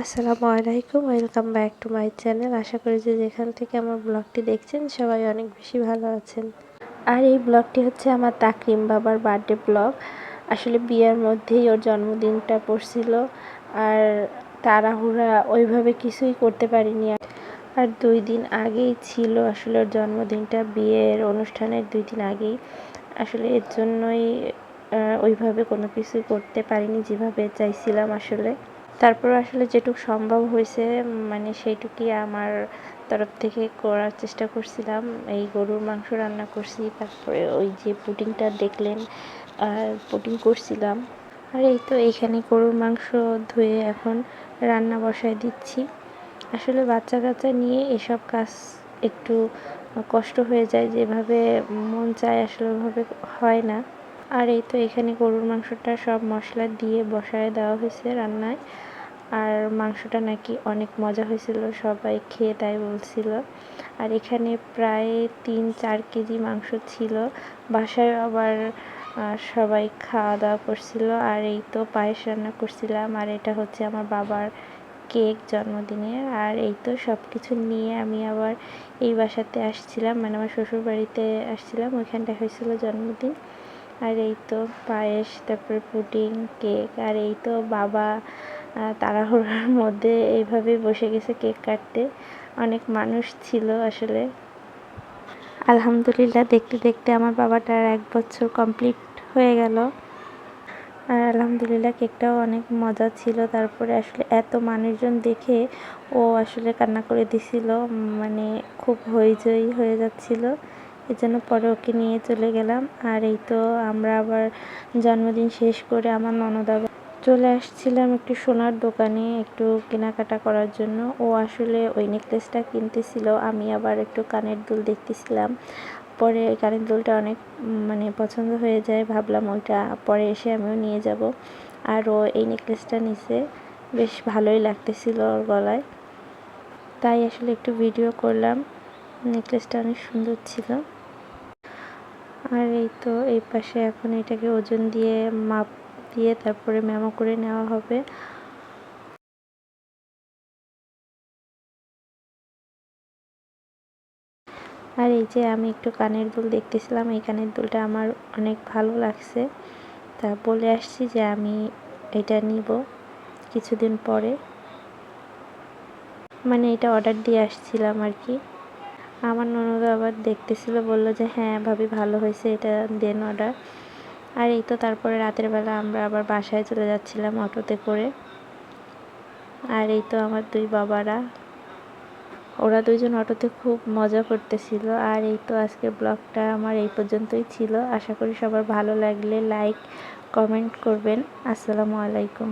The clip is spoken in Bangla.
আসসালামু আলাইকুম, welcome back to my channel. আশা করি যে যেখান থেকে আমার ব্লগটি দেখছেন সবাই অনেক বেশি ভালো আছেন। আর এই ব্লগটি হচ্ছে আমার তাকরিম বাবার বার্থডে ব্লগ। আসলে বিয়ের মধ্যেই ওর জন্মদিনটা পড়ছিল, আর তাড়াহুড়া ওইভাবে কিছুই করতে পারিনি। আর 2 দিন আগেই ছিল আসলে ওর জন্মদিনটা, বিয়ের অনুষ্ঠানের 2 দিন আগেই। আসলে এর জন্যই ওইভাবে কোনো কিছুই করতে পারিনি যেভাবে চাইছিলাম আসলে। তারপর আসলে যেটুকু সম্ভব হয়েছে মানে সেইটুকুই আমার তরফ থেকে করার চেষ্টা করছিলাম। এই গরুর মাংস রান্না করছি, তারপরে ওই যে পুডিংটা দেখলেন পুডিং করছিলাম। আর এই তো এইখানে গরুর মাংস ধুয়ে এখন রান্না বসায় দিচ্ছি। আসলে বাচ্চা কাচ্চা নিয়ে এসব কাজ একটু কষ্ট হয়ে যায়, যেভাবে মন চায় আসলে ওভাবে হয় না। আর এই তো এখানে গরুর মাংসটা সব মশলা দিয়ে বসায় দেওয়া হয়েছে রান্নায়। আর মাংসটা নাকি অনেক মজা হয়েছিল, সবাই খেয়ে তাই বলছিল। আর এখানে প্রায় 3-4 কেজি মাংস ছিল। বাসায় আবার সবাই খাওয়া দাওয়া করছিল। আর এই তো পায়েস রান্না করছিলাম। আর এটা হচ্ছে আমার বাবার কেক জন্মদিনের। আর এই তো সব কিছু নিয়ে আমি আবার এই বাসাতে আসছিলাম, মানে আমার শ্বশুর বাড়িতে আসছিলাম, ওইখানটা হয়েছিল জন্মদিন। আর এই তো পায়েস, তারপরে পুডিং, কেক। আর এই তো বাবা তাড়াহুড়োর মধ্যে এইভাবে বসে গেছে কেক কাটতে। অনেক মানুষ ছিল আসলে। আলহামদুলিল্লাহ, দেখতে দেখতে আমার বাবাটার 1 বছর কমপ্লিট হয়ে গেল। আর আলহামদুলিল্লাহ কেকটাও অনেক মজা ছিল। তারপরে আসলে এত মানুষজন দেখে ও আসলে কান্না করে দিছিল, মানে খুব হইচই হয়ে যাচ্ছিল। এজন্য পরে ওকে নিয়ে চলে গেলাম। আর এই তো আমরা আবার জন্মদিন শেষ করে আমার ননদ আবার চলে আসছিলাম একটু সোনার দোকানে একটু কেনাকাটা করার জন্য। ও আসলে ওই নেকলেসটা কিনতেছিল, আমি আবার একটু কানের দুল দেখতেছিলাম। পরে এই কানের দুলটা অনেক মানে পছন্দ হয়ে যায়, ভাবলাম ওইটা পরে এসে আমিও নিয়ে যাব। আর ও এই নেকলেসটা নিছে, বেশ ভালোই লাগতেছিল ওর গলায়, তাই আসলে একটু ভিডিও করলাম। নেকলেসটা অনেক সুন্দর ছিল। আর এই তো এই পাশে এখন এটাকে ওজন দিয়ে মাপ দিয়ে তারপরে মেমো করে নেওয়া হবে। আর এই যে আমি একটু কানের দুল দেখতেছিলাম, এই কানের দুলটা আমার অনেক ভালো লাগছে, তা বলে আসছি যে আমি এটা নিব কিছুদিন পরে, মানে এটা অর্ডার দিয়ে আসছিলাম আর কি। আমার ননদ আবার দেখতেছিল, বলল যে হ্যাঁ ভাবি ভালো হয়েছে, এটা দেন অর্ডার। আর এই তো তারপরে রাতের বেলা আমরা আবার বাসায় চলে যাচ্ছিলাম অটোতে করে। আর এই তো আমার 2 বাবারা, ওরা 2জন অটোতে খুব মজা করতেছিল। আর এই তো আজকের ব্লগটা আমার এই পর্যন্তই ছিল। আশা করি সবার ভালো লাগলে লাইক কমেন্ট করবেন। আসসালামু আলাইকুম।